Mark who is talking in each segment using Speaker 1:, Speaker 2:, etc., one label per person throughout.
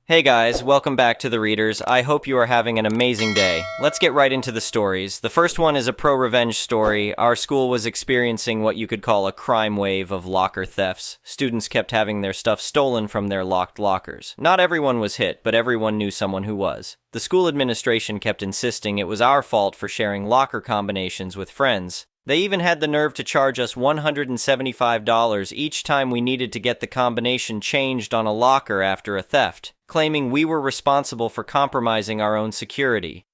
Speaker 1: Hey guys, welcome back to The Readers. I hope you are having an amazing day. Let's get right into the stories. The first one is a pro-revenge story. Our school was experiencing what you could call a crime wave of locker thefts. Students kept having their stuff stolen from their locked lockers. Not everyone was hit, but everyone knew someone who was. The school administration kept insisting it was our fault for sharing locker combinations with friends. They even had the nerve to charge us $175 each time we needed to get the combination changed on a locker after a theft, claiming we were responsible for compromising our own security.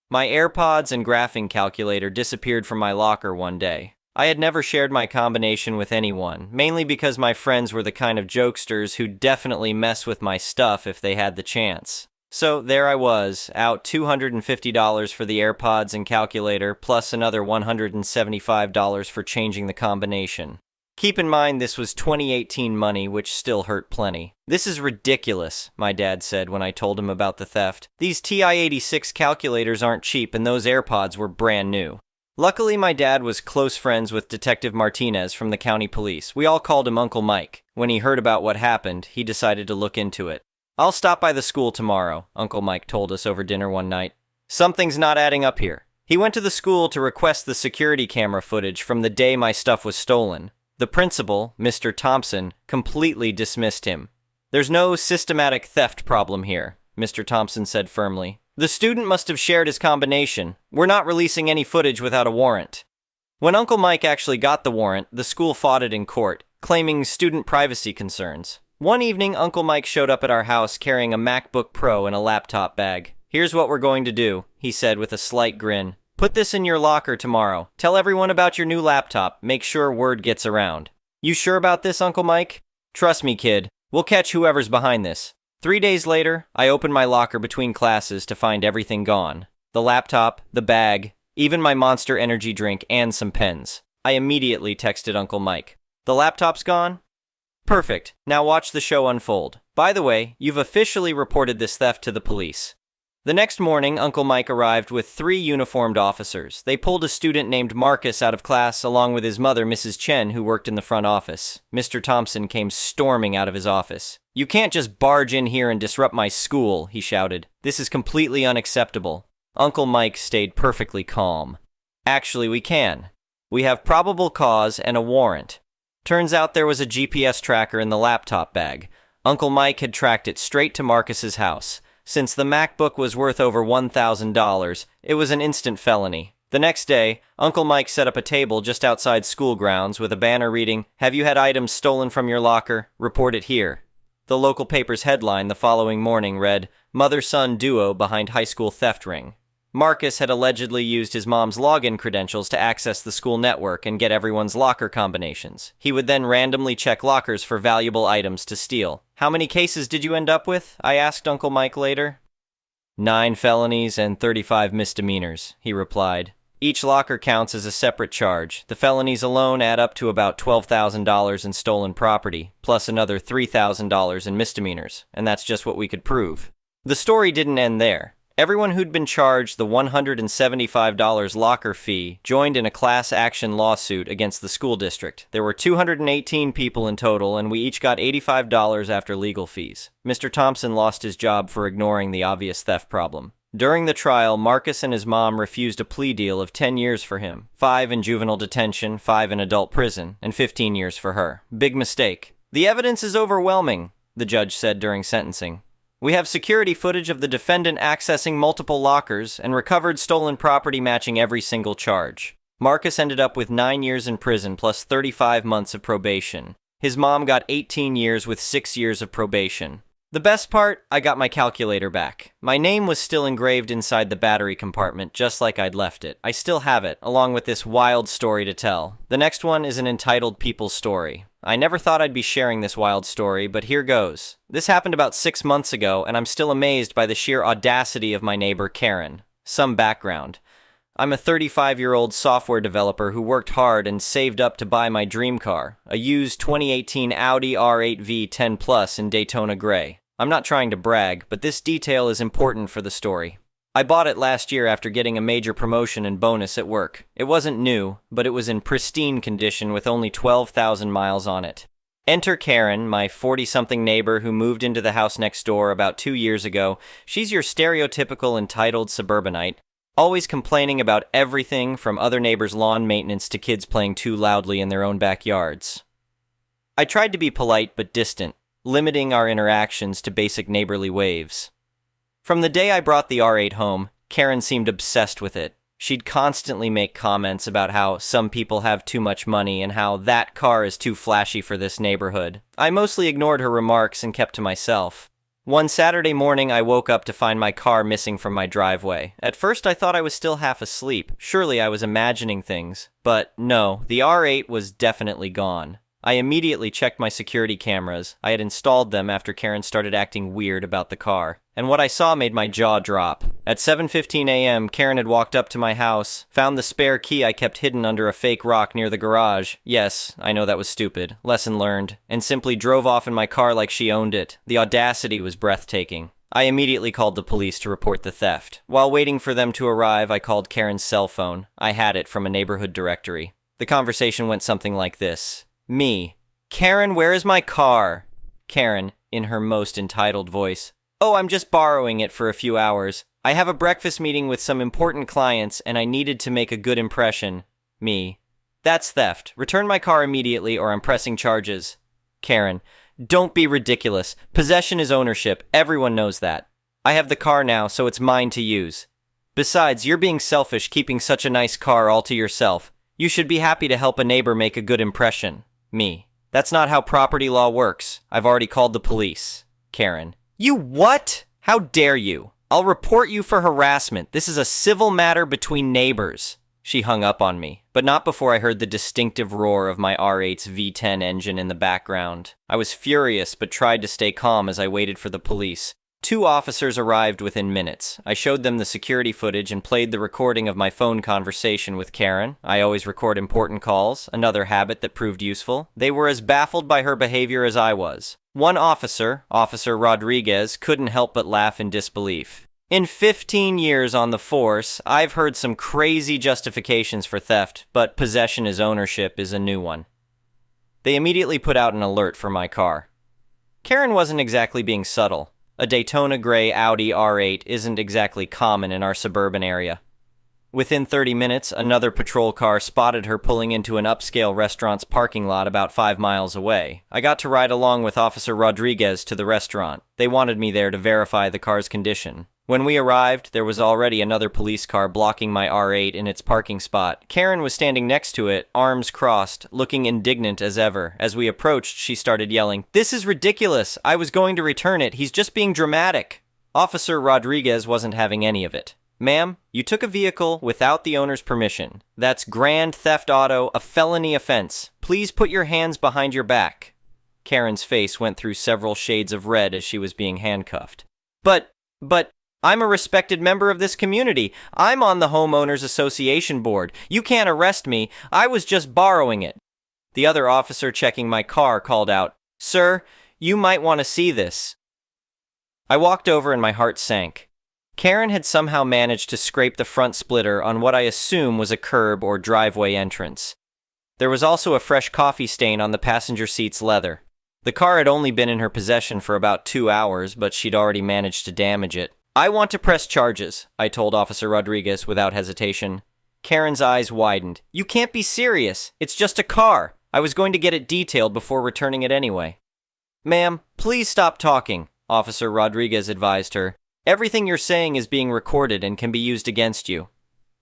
Speaker 1: My AirPods and graphing calculator disappeared from my locker one day. I had never shared my combination with anyone, mainly because my friends were the kind of jokesters who'd definitely mess with my stuff if they had the chance. So there I was, out $250 for the AirPods and calculator, plus another $175 for changing the combination. Keep in mind this was 2018 money, which still hurt plenty. "This is ridiculous," my dad said when I told him about the theft. "These TI-86 calculators aren't cheap and those AirPods were brand new." Luckily, my dad was close friends with Detective Martinez from the county police. We all called him Uncle Mike. When he heard about what happened, he decided to look into it. "I'll stop by the school tomorrow," Uncle Mike told us over dinner one night. "Something's not adding up here." He went to the school to request the security camera footage from the day my stuff was stolen. The principal, Mr. Thompson, completely dismissed him. "There's no systematic theft problem here," Mr. Thompson said firmly. "The student must have shared his combination. We're not releasing any footage without a warrant." When Uncle Mike actually got the warrant, the school fought it in court, claiming student privacy concerns. One evening, Uncle Mike showed up at our house carrying a MacBook Pro in a laptop bag. "Here's what we're going to do," he said with a slight grin. "Put this in your locker tomorrow. Tell everyone about your new laptop. Make sure word gets around." "You sure about this, Uncle Mike?" "Trust me, kid. We'll catch whoever's behind this." 3 days later, I opened my locker between classes to find everything gone. The laptop, the bag, even my Monster Energy drink, and some pens. I immediately texted Uncle Mike. "The laptop's gone?" "Perfect. Now watch the show unfold. By the way, you've officially reported this theft to the police." The next morning, Uncle Mike arrived with 3 uniformed officers. They pulled a student named Marcus out of class along with his mother, Mrs. Chen, who worked in the front office. Mr. Thompson came storming out of his office. "You can't just barge in here and disrupt my school," he shouted. "This is completely unacceptable." Uncle Mike stayed perfectly calm. "Actually, we can. We have probable cause and a warrant." Turns out there was a GPS tracker in the laptop bag. Uncle Mike had tracked it straight to Marcus's house. Since the MacBook was worth over $1,000, it was an instant felony. The next day, Uncle Mike set up a table just outside school grounds with a banner reading, "Have you had items stolen from your locker? Report it here." The local paper's headline the following morning read, "Mother-son duo behind high school theft ring." Marcus had allegedly used his mom's login credentials to access the school network and get everyone's locker combinations. He would then randomly check lockers for valuable items to steal. "How many cases did you end up with?" I asked Uncle Mike later. 9 felonies and 35 misdemeanors, he replied. Each locker counts as a separate charge. The felonies alone add up to about $12,000 in stolen property, plus another $3,000 in misdemeanors, and that's just what we could prove. The story didn't end there. Everyone who'd been charged the $175 locker fee joined in a class action lawsuit against the school district. There were 218 people in total, and we each got $85 after legal fees. Mr. Thompson lost his job for ignoring the obvious theft problem. During the trial, Marcus and his mom refused a plea deal of 10 years for him, 5 in juvenile detention, 5 in adult prison, and 15 years for her. Big mistake. "The evidence is overwhelming," the judge said during sentencing. "We have security footage of the defendant accessing multiple lockers and recovered stolen property matching every single charge." Marcus ended up with 9 years in prison plus 35 months of probation. His mom got 18 years with 6 years of probation. The best part, I got my calculator back. My name was still engraved inside the battery compartment, just like I'd left it. I still have it, along with this wild story to tell. The next one is an entitled People's Story. I never thought I'd be sharing this wild story, but here goes. This happened about 6 months ago, and I'm still amazed by the sheer audacity of my neighbor, Karen. Some background. I'm a 35-year-old software developer who worked hard and saved up to buy my dream car, a used 2018 Audi R8 V10 Plus in Daytona Gray. I'm not trying to brag, but this detail is important for the story. I bought it last year after getting a major promotion and bonus at work. It wasn't new, but it was in pristine condition with only 12,000 miles on it. Enter Karen, my 40-something neighbor who moved into the house next door about 2 years ago. She's your stereotypical entitled suburbanite, always complaining about everything from other neighbors' lawn maintenance to kids playing too loudly in their own backyards. I tried to be polite but distant, limiting our interactions to basic neighborly waves. From the day I brought the R8 home, Karen seemed obsessed with it. She'd constantly make comments about how some people have too much money and how that car is too flashy for this neighborhood. I mostly ignored her remarks and kept to myself. One Saturday morning, I woke up to find my car missing from my driveway. At first, I thought I was still half asleep. Surely I was imagining things. But no, the R8 was definitely gone. I immediately checked my security cameras. I had installed them after Karen started acting weird about the car. And what I saw made my jaw drop. At 7:15 a.m., Karen had walked up to my house, found the spare key I kept hidden under a fake rock near the garage. Yes, I know that was stupid. Lesson learned. And simply drove off in my car like she owned it. The audacity was breathtaking. I immediately called the police to report the theft. While waiting for them to arrive, I called Karen's cell phone. I had it from a neighborhood directory. The conversation went something like this. Me. Karen, where is my car? Karen, in her most entitled voice. Oh, I'm just borrowing it for a few hours. I have a breakfast meeting with some important clients and I needed to make a good impression. Me. That's theft. Return my car immediately or I'm pressing charges. Karen. Don't be ridiculous. Possession is ownership. Everyone knows that. I have the car now, so it's mine to use. Besides, you're being selfish keeping such a nice car all to yourself. You should be happy to help a neighbor make a good impression. Me. That's not how property law works. I've already called the police. Karen. You what? How dare you? I'll report you for harassment. This is a civil matter between neighbors. She hung up on me, but not before I heard the distinctive roar of my R8's V10 engine in the background. I was furious, but tried to stay calm as I waited for the police. 2 officers arrived within minutes. I showed them the security footage and played the recording of my phone conversation with Karen. I always record important calls, another habit that proved useful. They were as baffled by her behavior as I was. One officer, Officer Rodriguez, couldn't help but laugh in disbelief. In 15 years on the force, I've heard some crazy justifications for theft, but possession as ownership is a new one. They immediately put out an alert for my car. Karen wasn't exactly being subtle. A Daytona gray Audi R8 isn't exactly common in our suburban area. Within 30 minutes, another patrol car spotted her pulling into an upscale restaurant's parking lot about 5 miles away. I got to ride along with Officer Rodriguez to the restaurant. They wanted me there to verify the car's condition. When we arrived, there was already another police car blocking my R8 in its parking spot. Karen was standing next to it, arms crossed, looking indignant as ever. As we approached, she started yelling, "This is ridiculous! I was going to return it. He's just being dramatic." Officer Rodriguez wasn't having any of it. "Ma'am, you took a vehicle without the owner's permission. That's grand theft auto, a felony offense. Please put your hands behind your back." Karen's face went through several shades of red as she was being handcuffed. But, I'm a respected member of this community. I'm on the Homeowners Association board. You can't arrest me. I was just borrowing it. The other officer checking my car called out, "Sir, you might want to see this." I walked over and my heart sank. Karen had somehow managed to scrape the front splitter on what I assume was a curb or driveway entrance. There was also a fresh coffee stain on the passenger seat's leather. The car had only been in her possession for about 2 hours, but she'd already managed to damage it. "I want to press charges," I told Officer Rodriguez without hesitation. Karen's eyes widened. "You can't be serious. It's just a car. I was going to get it detailed before returning it anyway." "Ma'am, please stop talking," Officer Rodriguez advised her. "Everything you're saying is being recorded and can be used against you."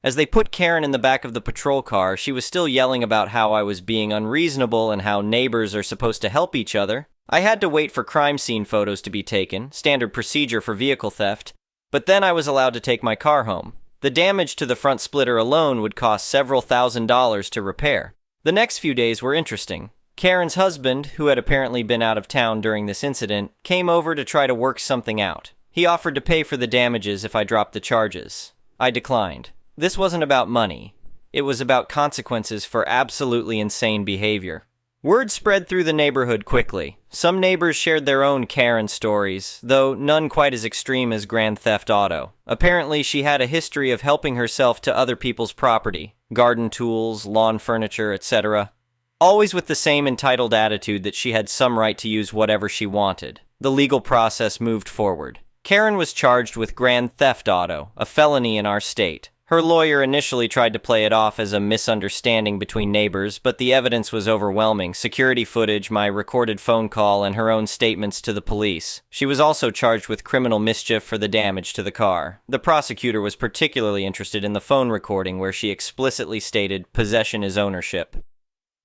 Speaker 1: As they put Karen in the back of the patrol car, she was still yelling about how I was being unreasonable and how neighbors are supposed to help each other. I had to wait for crime scene photos to be taken, standard procedure for vehicle theft, but then I was allowed to take my car home. The damage to the front splitter alone would cost several $1,000s to repair. The next few days were interesting. Karen's husband, who had apparently been out of town during this incident, came over to try to work something out. He offered to pay for the damages if I dropped the charges. I declined. This wasn't about money. It was about consequences for absolutely insane behavior. Word spread through the neighborhood quickly. Some neighbors shared their own Karen stories, though none quite as extreme as Grand Theft Auto. Apparently, she had a history of helping herself to other people's property, garden tools, lawn furniture, etc. always with the same entitled attitude that she had some right to use whatever she wanted. The legal process moved forward. Karen was charged with grand theft auto, a felony in our state. Her lawyer initially tried to play it off as a misunderstanding between neighbors, but the evidence was overwhelming: security footage, my recorded phone call, and her own statements to the police. She was also charged with criminal mischief for the damage to the car. The prosecutor was particularly interested in the phone recording where she explicitly stated, "Possession is ownership."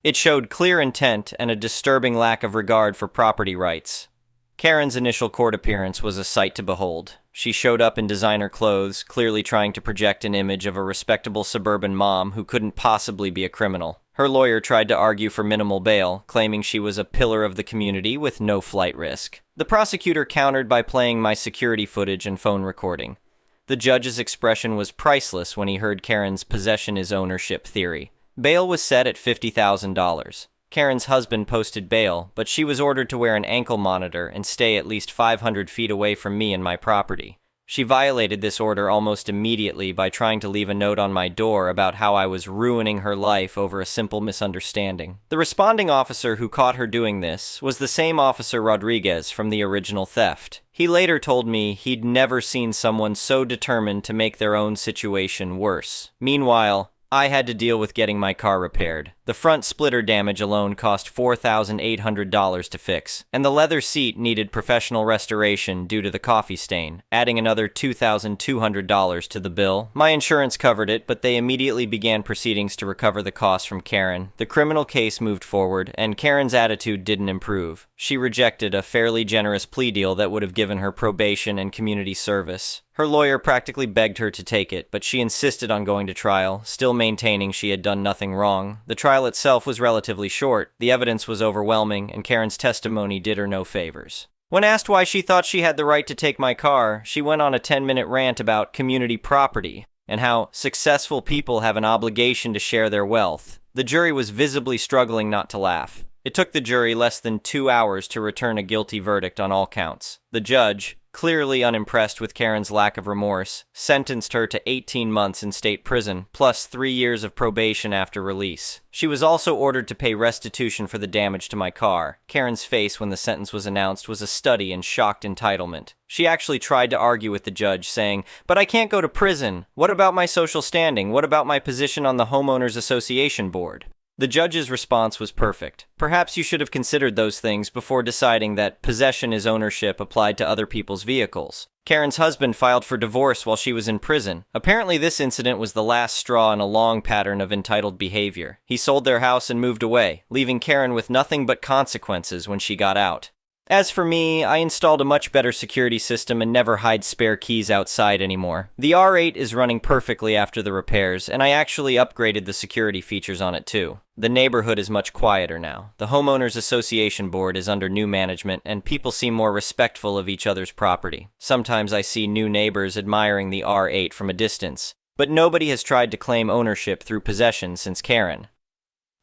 Speaker 1: It showed clear intent and a disturbing lack of regard for property rights. Karen's initial court appearance was a sight to behold. She showed up in designer clothes, clearly trying to project an image of a respectable suburban mom who couldn't possibly be a criminal. Her lawyer tried to argue for minimal bail, claiming she was a pillar of the community with no flight risk. The prosecutor countered by playing my security footage and phone recording. The judge's expression was priceless when he heard Karen's possession is ownership theory. Bail was set at $50,000. Karen's husband posted bail, but she was ordered to wear an ankle monitor and stay at least 500 feet away from me and my property. She violated this order almost immediately by trying to leave a note on my door about how I was ruining her life over a simple misunderstanding. The responding officer who caught her doing this was the same officer Rodriguez from the original theft. He later told me he'd never seen someone so determined to make their own situation worse. Meanwhile, I had to deal with getting my car repaired. The front splitter damage alone cost $4,800 to fix, and the leather seat needed professional restoration due to the coffee stain, adding another $2,200 to the bill. My insurance covered it, but they immediately began proceedings to recover the costs from Karen. The criminal case moved forward, and Karen's attitude didn't improve. She rejected a fairly generous plea deal that would have given her probation and community service. Her lawyer practically begged her to take it, but she insisted on going to trial, still maintaining she had done nothing wrong. The trial itself was relatively short, the evidence was overwhelming, and Karen's testimony did her no favors. When asked why she thought she had the right to take my car, she went on a 10-minute rant about community property and how successful people have an obligation to share their wealth. The jury was visibly struggling not to laugh. It took the jury less than 2 hours to return a guilty verdict on all counts. The judge, clearly unimpressed with Karen's lack of remorse, sentenced her to 18 months in state prison, plus 3 years of probation after release. She was also ordered to pay restitution for the damage to my car. Karen's face when the sentence was announced was a study in shocked entitlement. She actually tried to argue with the judge, saying, "But I can't go to prison. What about my social standing? What about my position on the Homeowners Association board?" The judge's response was perfect. Perhaps you should have considered those things before deciding that possession is ownership applied to other people's vehicles. Karen's husband filed for divorce while she was in prison. Apparently this incident was the last straw in a long pattern of entitled behavior. He sold their house and moved away, leaving Karen with nothing but consequences when she got out. As for me, I installed a much better security system and never hide spare keys outside anymore. The R8 is running perfectly after the repairs, and I actually upgraded the security features on it too. The neighborhood is much quieter now. The Homeowners Association board is under new management, and people seem more respectful of each other's property. Sometimes I see new neighbors admiring the R8 from a distance, but nobody has tried to claim ownership through possession since Karen.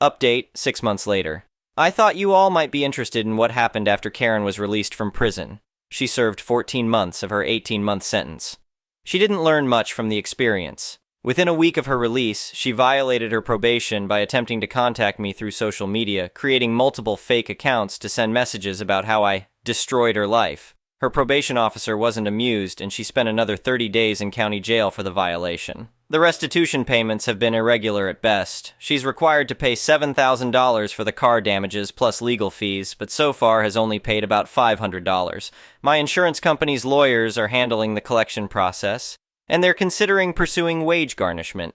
Speaker 1: Update 6 months later. I thought you all might be interested in what happened after Karen was released from prison. She served 14 months of her 18-month sentence. She didn't learn much from the experience. Within a week of her release, she violated her probation by attempting to contact me through social media, creating multiple fake accounts to send messages about how I destroyed her life. Her probation officer wasn't amused, and she spent another 30 days in county jail for the violation. The restitution payments have been irregular at best. She's required to pay $7,000 for the car damages plus legal fees, but so far has only paid about $500. My insurance company's lawyers are handling the collection process, and they're considering pursuing wage garnishment.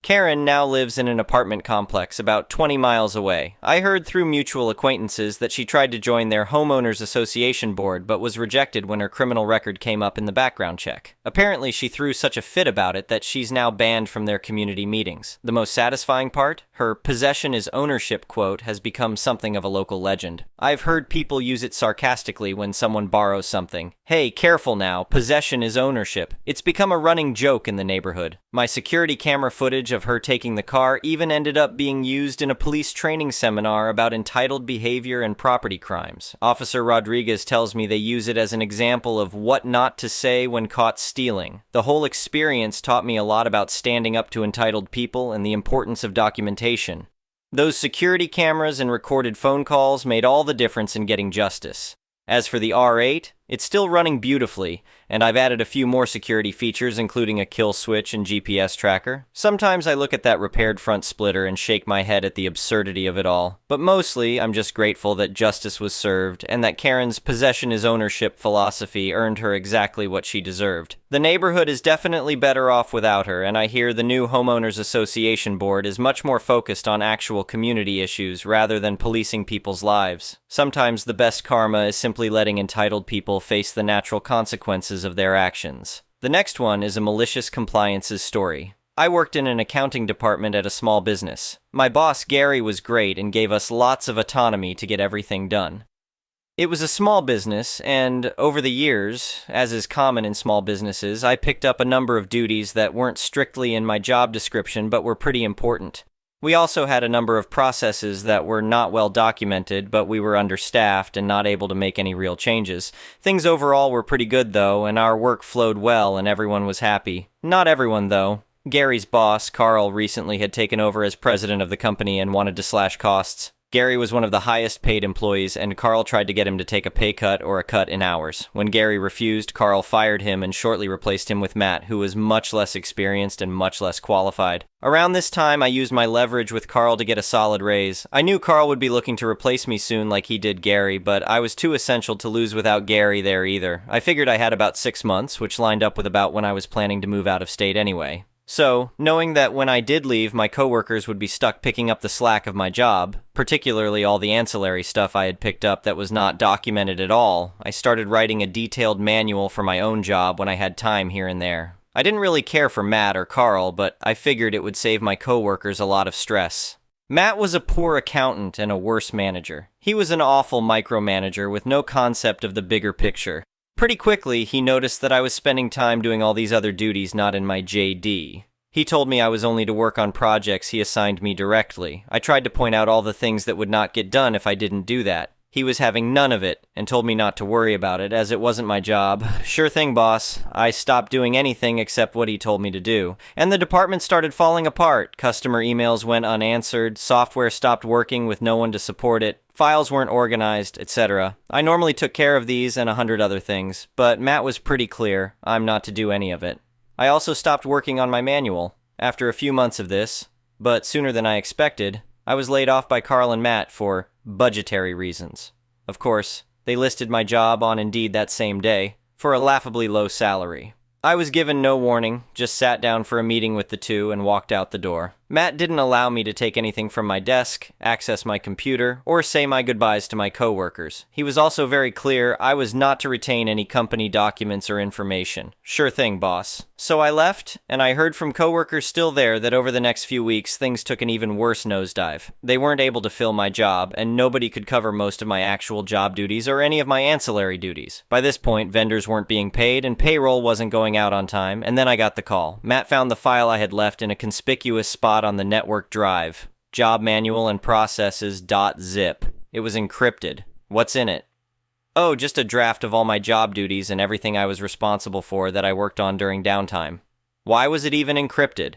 Speaker 1: Karen now lives in an apartment complex about 20 miles away. I heard through mutual acquaintances that she tried to join their homeowners association board but was rejected when her criminal record came up in the background check. Apparently she threw such a fit about it that she's now banned from their community meetings. The most satisfying part? Her possession is ownership quote has become something of a local legend. I've heard people use it sarcastically when someone borrows something. Hey, careful now, possession is ownership. It's become a running joke in the neighborhood. My security camera footage of her taking the car even ended up being used in a police training seminar about entitled behavior and property crimes. Officer Rodriguez tells me they use it as an example of what not to say when caught stealing. The whole experience taught me a lot about standing up to entitled people and the importance of documentation. Those security cameras and recorded phone calls made all the difference in getting justice. As for the R8, it's still running beautifully, and I've added a few more security features including a kill switch and GPS tracker. Sometimes I look at that repaired front splitter and shake my head at the absurdity of it all, but mostly I'm just grateful that justice was served and that Karen's possession is ownership philosophy earned her exactly what she deserved. The neighborhood is definitely better off without her, and I hear the new Homeowners Association board is much more focused on actual community issues rather than policing people's lives. Sometimes the best karma is simply letting entitled people face the natural consequences of their actions. The next one is a malicious compliances story. I worked in an accounting department at a small business. My boss, Gary, was great and gave us lots of autonomy to get everything done. It was a small business, and over the years, as is common in small businesses, I picked up a number of duties that weren't strictly in my job description but were pretty important. We also had a number of processes that were not well documented, but we were understaffed and not able to make any real changes. Things overall were pretty good though, and our work flowed well and everyone was happy. Not everyone though. Gary's boss, Carl, recently had taken over as president of the company and wanted to slash costs. Gary was one of the highest paid employees, and Carl tried to get him to take a pay cut or a cut in hours. When Gary refused, Carl fired him and shortly replaced him with Matt, who was much less experienced and much less qualified. Around this time, I used my leverage with Carl to get a solid raise. I knew Carl would be looking to replace me soon like he did Gary, but I was too essential to lose without Gary there either. I figured I had about 6 months, which lined up with about when I was planning to move out of state anyway. So, knowing that when I did leave, my coworkers would be stuck picking up the slack of my job, particularly all the ancillary stuff I had picked up that was not documented at all, I started writing a detailed manual for my own job when I had time here and there. I didn't really care for Matt or Carl, but I figured it would save my coworkers a lot of stress. Matt was a poor accountant and a worse manager. He was an awful micromanager with no concept of the bigger picture. Pretty quickly, he noticed that I was spending time doing all these other duties not in my JD. He told me I was only to work on projects he assigned me directly. I tried to point out all the things that would not get done if I didn't do that. He was having none of it, and told me not to worry about it, as it wasn't my job. Sure thing, boss. I stopped doing anything except what he told me to do. And the department started falling apart. Customer emails went unanswered, software stopped working with no one to support it, files weren't organized, etc. I normally took care of these and 100 other things, but Matt was pretty clear I'm not to do any of it. I also stopped working on my manual. After a few months of this, but sooner than I expected, I was laid off by Carl and Matt for budgetary reasons. Of course, they listed my job on Indeed that same day for a laughably low salary. I was given no warning, just sat down for a meeting with the two and walked out the door. Matt didn't allow me to take anything from my desk, access my computer, or say my goodbyes to my coworkers. He was also very clear I was not to retain any company documents or information. Sure thing, boss. So I left, and I heard from coworkers still there that over the next few weeks things took an even worse nosedive. They weren't able to fill my job, and nobody could cover most of my actual job duties or any of my ancillary duties. By this point, vendors weren't being paid, and payroll wasn't going out on time, and then I got the call. Matt found the file I had left in a conspicuous spot on the network drive. Job manual and processes.zip. It was encrypted. What's in it? Oh, just a draft of all my job duties and everything I was responsible for that I worked on during downtime. Why was it even encrypted?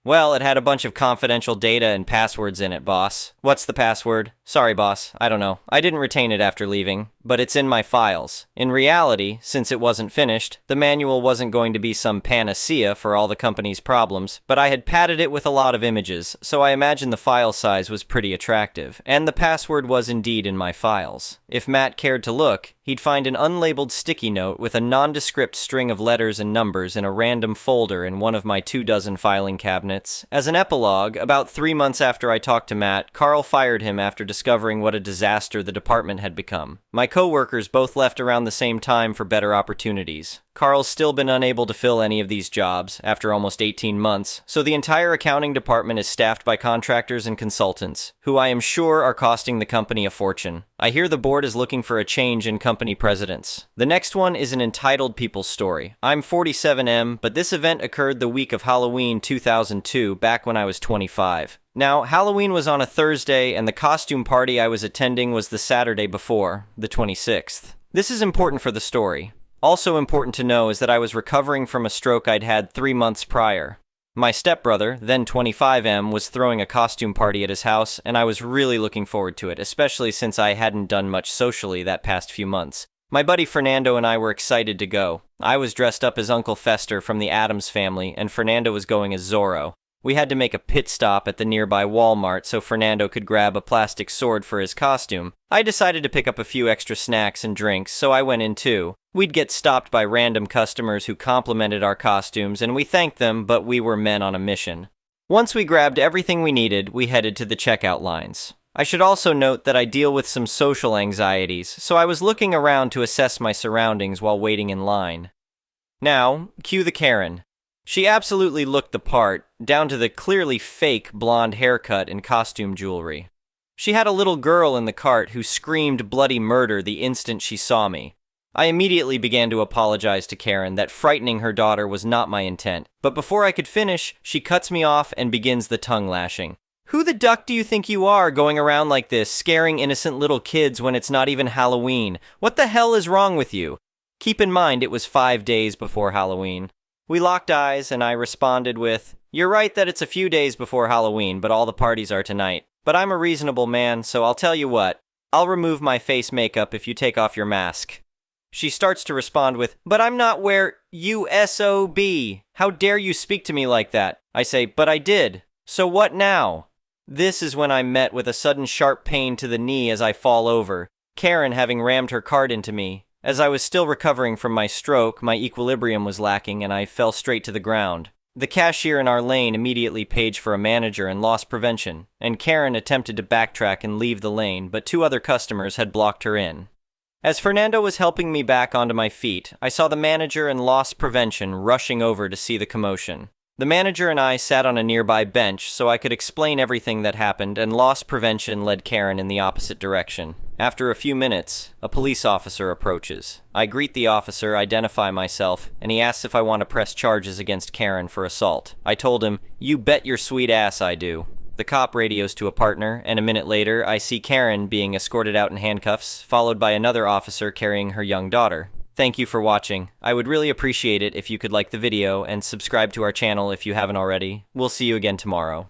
Speaker 1: Well, it had a bunch of confidential data and passwords in it, boss. What's the password? Sorry, boss, I don't know. I didn't retain it after leaving, but it's in my files. In reality, since it wasn't finished, the manual wasn't going to be some panacea for all the company's problems, but I had padded it with a lot of images, so I imagine the file size was pretty attractive, and the password was indeed in my files. If Matt cared to look, he'd find an unlabeled sticky note with a nondescript string of letters and numbers in a random folder in one of my 24 filing cabinets. As an epilogue, about 3 months after I talked to Matt, Carl fired him after discovering what a disaster the department had become. My coworkers both left around the same time for better opportunities. Carl's still been unable to fill any of these jobs, after almost 18 months, so the entire accounting department is staffed by contractors and consultants, who I am sure are costing the company a fortune. I hear the board is looking for a change in company presidents. The next one is an entitled people's story. I'm 47M, but this event occurred the week of Halloween 2002, back when I was 25. Now, Halloween was on a Thursday, and the costume party I was attending was the Saturday before, the 26th. This is important for the story. Also important to know is that I was recovering from a stroke I'd had 3 months prior. My stepbrother, then 25M, was throwing a costume party at his house, and I was really looking forward to it, especially since I hadn't done much socially that past few months. My buddy Fernando and I were excited to go. I was dressed up as Uncle Fester from the Addams Family, and Fernando was going as Zorro. We had to make a pit stop at the nearby Walmart so Fernando could grab a plastic sword for his costume. I decided to pick up a few extra snacks and drinks, so I went in too. We'd get stopped by random customers who complimented our costumes, and we thanked them, but we were men on a mission. Once we grabbed everything we needed, we headed to the checkout lines. I should also note that I deal with some social anxieties, so I was looking around to assess my surroundings while waiting in line. Now, cue the Karen. She absolutely looked the part, down to the clearly fake blonde haircut and costume jewelry. She had a little girl in the cart who screamed bloody murder the instant she saw me. I immediately began to apologize to Karen that frightening her daughter was not my intent, but before I could finish, she cuts me off and begins the tongue lashing. Who the duck do you think you are, going around like this, scaring innocent little kids when it's not even Halloween? What the hell is wrong with you? Keep in mind it was 5 days before Halloween. We locked eyes, and I responded with, "You're right that it's a few days before Halloween, but all the parties are tonight. But I'm a reasonable man, so I'll tell you what. I'll remove my face makeup if you take off your mask." She starts to respond with, "But I'm not where you SOB. How dare you speak to me like that?" I say, "But I did. So what now?" This is when I'm met with a sudden sharp pain to the knee as I fall over, Karen having rammed her cart into me. As I was still recovering from my stroke, my equilibrium was lacking and I fell straight to the ground. The cashier in our lane immediately paged for a manager and loss prevention, and Karen attempted to backtrack and leave the lane, but 2 other customers had blocked her in. As Fernando was helping me back onto my feet, I saw the manager and loss prevention rushing over to see the commotion. The manager and I sat on a nearby bench so I could explain everything that happened, and loss prevention led Karen in the opposite direction. After a few minutes, a police officer approaches. I greet the officer, identify myself, and he asks if I want to press charges against Karen for assault. I told him, "You bet your sweet ass I do." The cop radios to a partner, and a minute later, I see Karen being escorted out in handcuffs, followed by another officer carrying her young daughter. Thank you for watching. I would really appreciate it if you could like the video and subscribe to our channel if you haven't already. We'll see you again tomorrow.